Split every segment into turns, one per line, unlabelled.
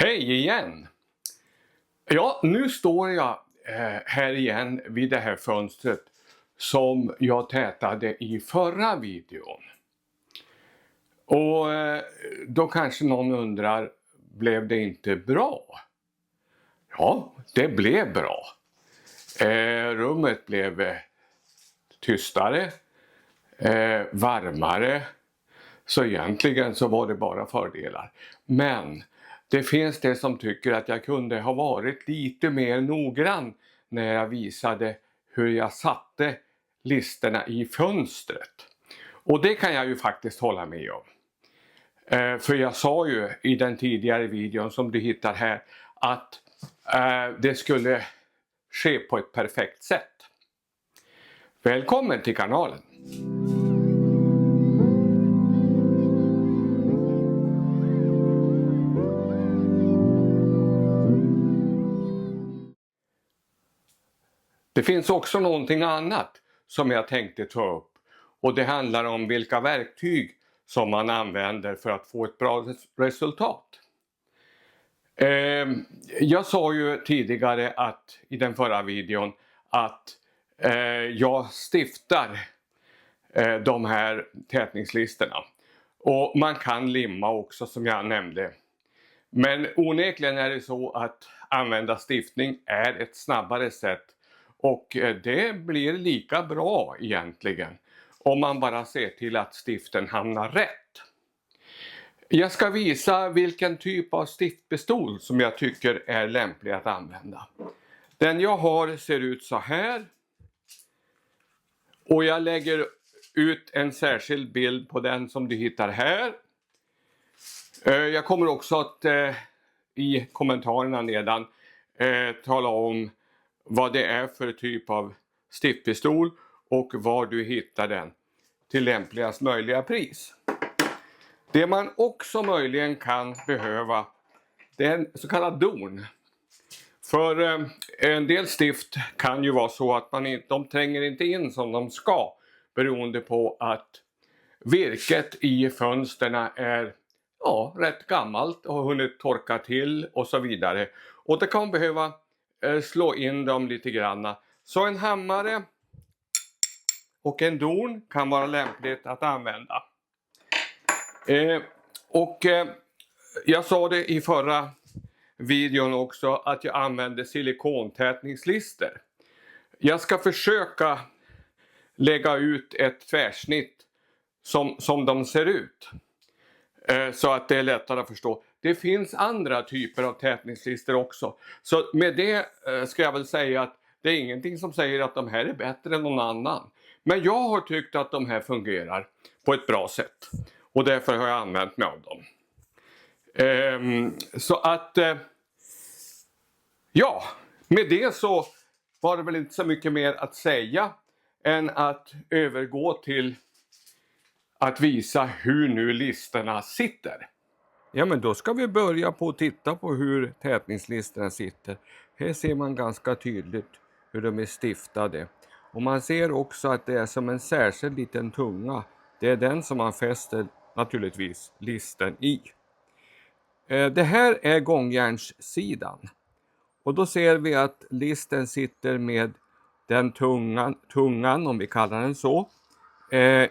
Hej igen! Ja, nu står jag här igen vid det här fönstret som jag tätade i förra videon. Och då kanske någon undrar, blev det inte bra? Ja, det blev bra. Rummet blev tystare, varmare. Så egentligen så var det bara fördelar. Men det finns det som tycker att jag kunde ha varit lite mer noggrann när jag visade hur jag satte listerna i fönstret. Och det kan jag ju faktiskt hålla med om. För jag sa ju i den tidigare videon som du hittar här att det skulle ske på ett perfekt sätt. Välkommen till kanalen! Det finns också någonting annat som jag tänkte ta upp, och det handlar om vilka verktyg som man använder för att få ett bra resultat. Jag sa ju tidigare i den förra videon att jag stiftar de här tätningslistorna, och man kan limma också som jag nämnde. Men onekligen är det så att använda stiftning är ett snabbare sätt. Och det blir lika bra egentligen om man bara ser till att stiften hamnar rätt. Jag ska visa vilken typ av stiftpistol som jag tycker är lämplig att använda. Den jag har ser ut så här. Och jag lägger ut en särskild bild på den som du hittar här. Jag kommer också att i kommentarerna nedan tala om vad det är för typ av stiftpistol och var du hittar den till lämpligast möjliga pris. Det man också möjligen kan behöva, det är en så kallad don. För en del stift kan ju vara så att de tränger inte in som de ska, beroende på att virket i fönstren är rätt gammalt och har hunnit torka till och så vidare. Och det kan behöva slå in dem lite grann. Så en hammare och en don kan vara lämpligt att använda. Jag sa det i förra videon också att jag använder silikontätningslister. Jag ska försöka lägga ut ett tvärsnitt som de ser ut. Så att det är lättare att förstå. Det finns andra typer av tätningslister också. Så med det ska jag väl säga att det är ingenting som säger att de här är bättre än någon annan. Men jag har tyckt att de här fungerar på ett bra sätt. Och därför har jag använt mig av dem. Så att med det så var det väl inte så mycket mer att säga än att övergå till att visa hur nu listorna sitter. Ja, men då ska vi börja på att titta på hur tätningslistorna sitter. Här ser man ganska tydligt hur de är stiftade. Och man ser också att det är som en särskild liten tunga. Det är den som man fäster naturligtvis listen i. Det här är gångjärnssidan. Och då ser vi att listen sitter med den tungan om vi kallar den så,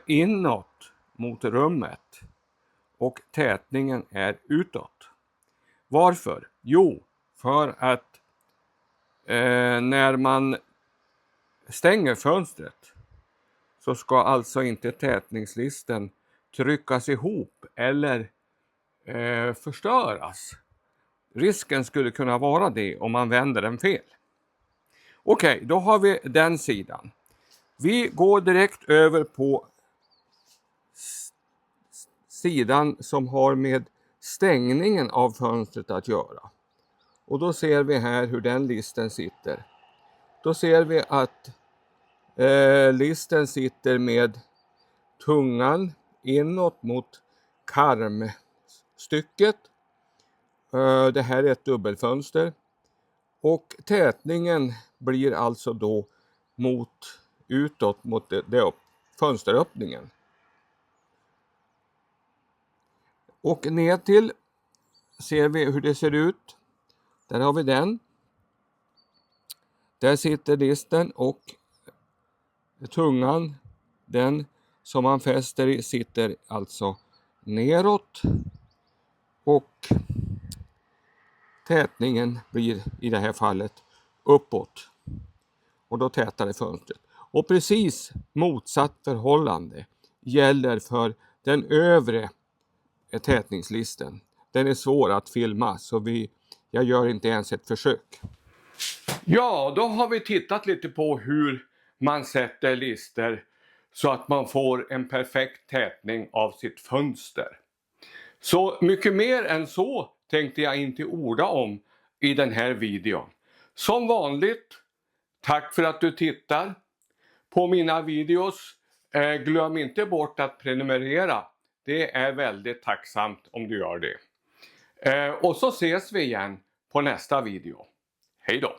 inåt mot rummet. Och tätningen är utåt. Varför? Jo, för att när man stänger fönstret så ska alltså inte tätningslisten tryckas ihop eller förstöras. Risken skulle kunna vara det om man vänder den fel. Okej, då har vi den sidan. Vi går direkt över på sidan som har med stängningen av fönstret att göra. Och då ser vi här hur den listen sitter. Då ser vi att listen sitter med tungan inåt mot karmstycket. Det här är ett dubbelfönster. Och tätningen blir alltså då utåt mot fönsteröppningen. Och ner till ser vi hur det ser ut. Där har vi den. Där sitter listen och tungan, den som man fäster i, sitter alltså neråt. Och tätningen blir i det här fallet uppåt. Och då tätar det fönstret. Och precis motsatt förhållande gäller för den övre tätningslisten. Den är svår att filma så jag gör inte ens ett försök. Ja, då har vi tittat lite på hur man sätter lister så att man får en perfekt tätning av sitt fönster. Så mycket mer än så tänkte jag inte orda om i den här videon. Som vanligt, tack för att du tittar på mina videos. Glöm inte bort att prenumerera. Det är väldigt tacksamt om du gör det. Och så ses vi igen på nästa video. Hej då!